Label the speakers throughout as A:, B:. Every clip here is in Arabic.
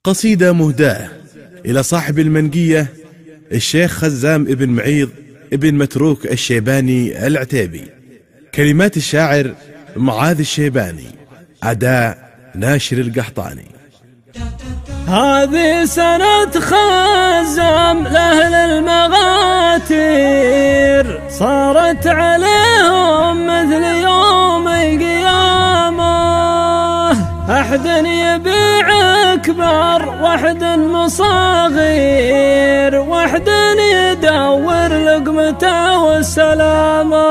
A: قصيدة مهداة إلى صاحب المنقية الشيخ خزام ابن معيض ابن متروك الشيباني العتيبي. كلمات الشاعر معاذ الشيباني، أداء ناشر القحطاني.
B: هذه سنة خزام لأهل المغاتير، صارت عليهم مثل يوم القيامة. أحد يبيع أكبر واحد مصاغير، واحد يدور لقمته والسلامة.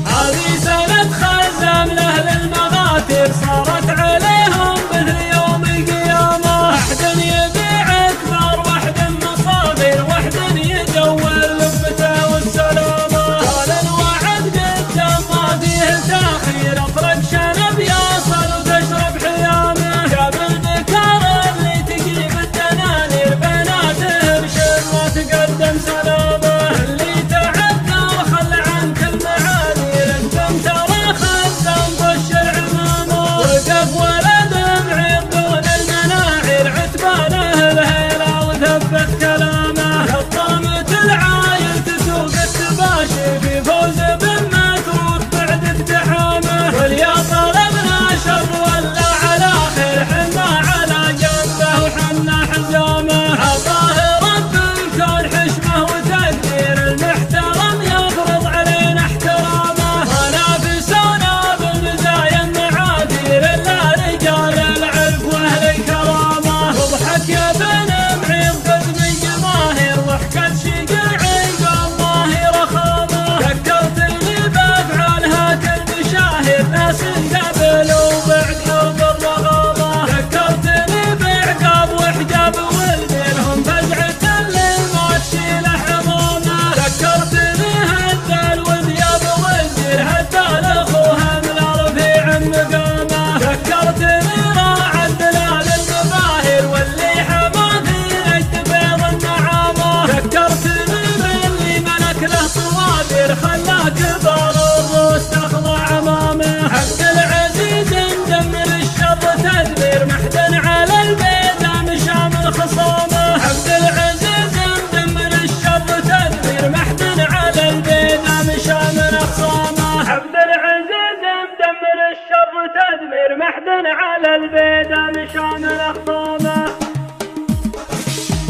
B: هذه سنة خزام لأهل المغاتير، صارت عليهم مثل يوم القيامة. واحد يبيع أكبر واحد مصاغير، واحد يدور لقمته والسلامة. قال الوعد قدام ما فيه تأخير، افرق شنب يصل وتشرب حيامه. جاب الذكر اللي تجيب الدنانير، بناتهم شر وتقدم سلامه. اللي تعذر خل عنك المعاذير، انتم ترى خزام بشر عمامه. وقف ولد معيض دون المناعير، عتبانه الهيلة وثبت كلامه. لطامة العايل تسوق التباشي، في فوز بن متروك بعد اقتحامه. واليا طلبنا شر ولا على خير، حنا على جنبه وحنا حزامه. عطاه رب الكون حشمه وتقدير، المحترم يفرض علينا احترامه. ونافسونا بالمزايا النعاذير، الا رجال العرف واهل الكرامه. واضحك يا بن معيض قد من جماهير، ضحكت شقيعي قام ظاهر خامه. ذكرت اللي بافعالها كالمشاهير، ناس قبلوا بعد حرب الرغامه. ذكرتني بعقاب وحجاب ولدينهم، فزعة للموت شيل حمامه. ذكرتني هدى الوذياب وزير، هدى لاخوها من رفيع مقامه. ذكرتني راعى الدلال المباهر، واللي حما في نجد بيض النعامه. ذكرتني باللي ملك له صوابر، خلى كبار الروس تخضع امامه. عبد العزيز مدمر الشر تدبير، محزن على البيضة مشامل خصامه. عبد العزيز مدمر الشر تدبير، محزن على البيضة مشامل خصامه. عبد العزيز مدمر الشر تدبير، محزن على البيضة مشامل خصامه.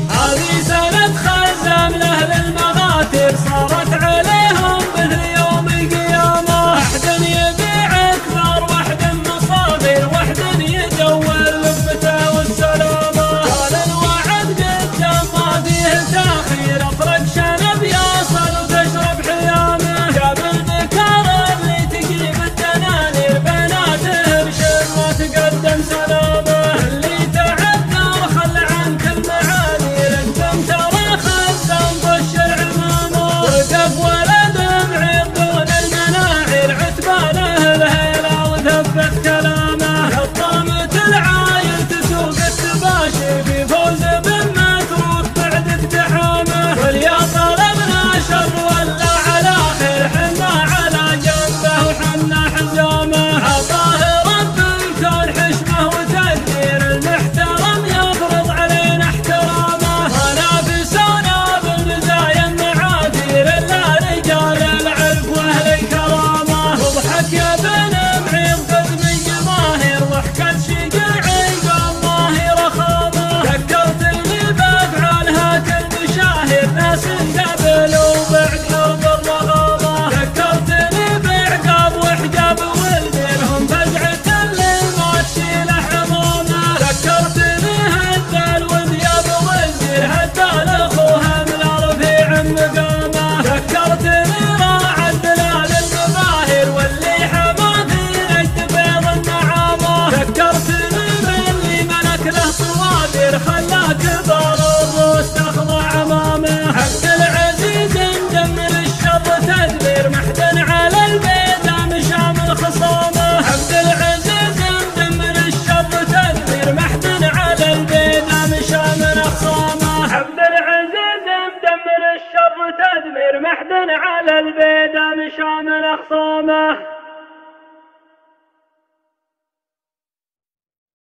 B: هذه سنة خزام لأهل المغاتير، صارت عليهم مثل يوم القيامة. واحد يبيع أكبر واحد مصاغير، واحد يدور لقمته والسلامة. قال الوعد قدام ما فيه تأخير، افرق شنب يصل وتشرب حيامه. جاب الذكر اللي تجيب الدنانير، بناتهم شر وتقدم سلامه. اللي تعذر خل عنك المعاذير، انتم ترى خزام بشر عمامه. وقف ولد معيض دون المناعير، عتبانه الهيلة وثبت كلامه. لطامة العايل تسوق التباشي، في فوز بن متروك بعد اقتحامه. واليا طلبنا شر ولا على خير، حنا على جنبه وحنا حزامه. عطاه رب الكون حشمه وتقدير، المحترم يفرض علينا احترامه. ونافسونا بالمزايا النعاذير، الا رجال العرف واهل الكرامه. واضحك يا بن معيض قد من جماهير، ضحكت شقيعي قام ظاهر خامه. ذكرت اللي بافعالها كالمشاهير، ناس قبلوا بعد حرب الرغامه. ذكرتني بعقاب وحجاب ولدينهم، فزعة للموت شيل حمامه. ذكرتني هدى الوذياب وزير، هدى لاخوها من رفيع مقامه. ذكرتني راعى الدلال المباهر، واللي حما في نجد بيض النعامه. ذكرتني باللي ملك له صوابر، خلى كبار الروس تخضع امامه. عبد العزيز مدمر الشر تدبير، محزن على البيضة مشامل خصامه. عبد العزيز مدمر الشر تدبير، محزن على البيضة مشامل خصامه. عبد العزيز مدمر الشر تدبير، محزن على البيضة مشامل خصامه.